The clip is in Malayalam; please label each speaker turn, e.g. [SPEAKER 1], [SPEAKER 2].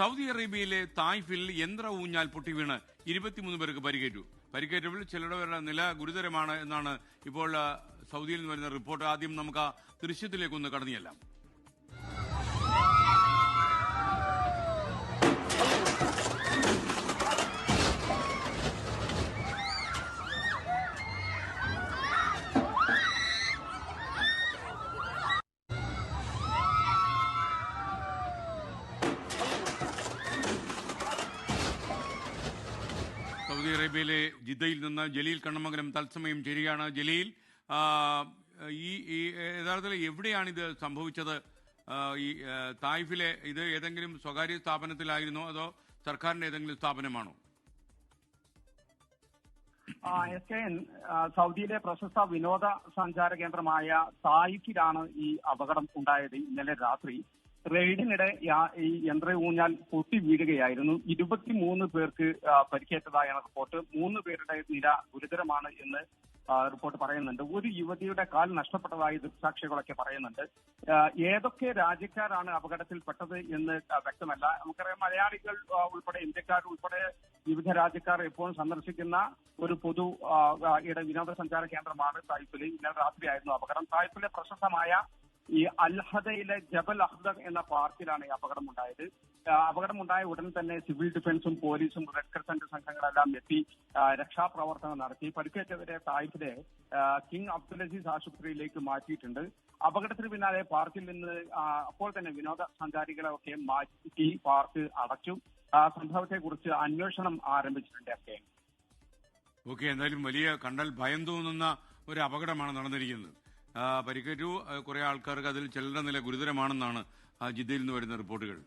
[SPEAKER 1] സൗദി അറേബ്യയിലെ തായ്ഫിൽ യന്ത്ര ഊഞ്ഞാൽ പൊട്ടി വീണ് 23 പേർക്ക് പരിക്കേറ്റു. പരിക്കേറ്റവരിൽ ചിലരുടെ നില ഗുരുതരമാണ് എന്നാണ് ഇപ്പോൾ സൗദിയിൽ നിന്ന് വരുന്ന റിപ്പോർട്ട്. ആദ്യം നമുക്ക് ആ ദൃശ്യത്തിലേക്കൊന്ന് കടന്നിയെല്ലാം. സൗദി അറേബ്യയിലെ ജിദ്ദയിൽ നിന്ന് ജലീൽ കണ്ണമംഗലം തത്സമയം ചേരുകയാണ്. ജലീൽ, ഈ യഥാർത്ഥത്തിൽ എവിടെയാണിത് സംഭവിച്ചത്? ഈ തായ്ഫിലെ ഇത് ഏതെങ്കിലും സ്വകാര്യ സ്ഥാപനത്തിലായിരുന്നോ അതോ സർക്കാരിന്റെ ഏതെങ്കിലും സ്ഥാപനമാണോ?
[SPEAKER 2] സൗദിയിലെ പ്രശസ്ത വിനോദ സഞ്ചാര കേന്ദ്രമായ തായിഫിലാണ് ഈ അപകടം ഉണ്ടായത്. ഇന്നലെ രാത്രി റെയ്ഡിനിടെ ഈ യന്ത്ര ഊഞ്ഞാൽ പൊട്ടി വീഴുകയായിരുന്നു. 23 പേർക്ക് പരിക്കേറ്റതായാണ് റിപ്പോർട്ട്. 3 പേരുടെ നില ഗുരുതരമാണ് എന്ന് റിപ്പോർട്ട് പറയുന്നുണ്ട്. ഒരു യുവതിയുടെ കാൽ നഷ്ടപ്പെട്ടതായി ദൃക്സാക്ഷികളൊക്കെ പറയുന്നുണ്ട്. ഏതൊക്കെ രാജ്യക്കാരാണ് അപകടത്തിൽപ്പെട്ടത് എന്ന് വ്യക്തമല്ല. നമുക്കറിയാം, മലയാളികൾ ഉൾപ്പെടെ ഇന്ത്യക്കാർ ഉൾപ്പെടെ വിവിധ രാജ്യക്കാർ എപ്പോഴും സന്ദർശിക്കുന്ന ഒരു പൊതു വിനോദസഞ്ചാര കേന്ദ്രമാണ് തായ്ഫിൽ. ഇന്നലെ രാത്രിയായിരുന്നു അപകടം. തായ്ഫിലെ പ്രശസ്തമായ ഈ അൽഹദയിലെ ജബൽ അഹ്ദർ എന്ന പാർക്കിലാണ് ഈ അപകടമുണ്ടായത്. അപകടമുണ്ടായ ഉടൻ തന്നെ സിവിൽ ഡിഫൻസും പോലീസും റെഡ് ക്രസന്റ് സംഘങ്ങളെല്ലാം എത്തി രക്ഷാപ്രവർത്തനം നടത്തി. പരിക്കേറ്റവരെ തായ്ഫിലെ കിങ് അബ്ദുലസീസ് ആശുപത്രിയിലേക്ക് മാറ്റിയിട്ടുണ്ട്. അപകടത്തിന് പിന്നാലെ പാർക്കിൽ നിന്ന് അപ്പോൾ തന്നെ വിനോദസഞ്ചാരികളെ ഒക്കെ മാറ്റി പാർക്ക് അടച്ചു. സംഭവത്തെക്കുറിച്ച് അന്വേഷണം ആരംഭിച്ചിട്ടുണ്ട്.
[SPEAKER 1] ഓക്കെ, എന്തായാലും വലിയ കണ്ടാൽ ഭയം തോന്നുന്ന ഒരു അപകടമാണ് നടന്നിരിക്കുന്നത്. പരിക്കേറ്റു കുറെ ആൾക്കാർക്ക്, അതിൽ ചിലരുടെ നില ഗുരുതരമാണെന്നാണ് ജിദ്ദയിൽ നിന്ന് വരുന്ന റിപ്പോർട്ടുകൾ.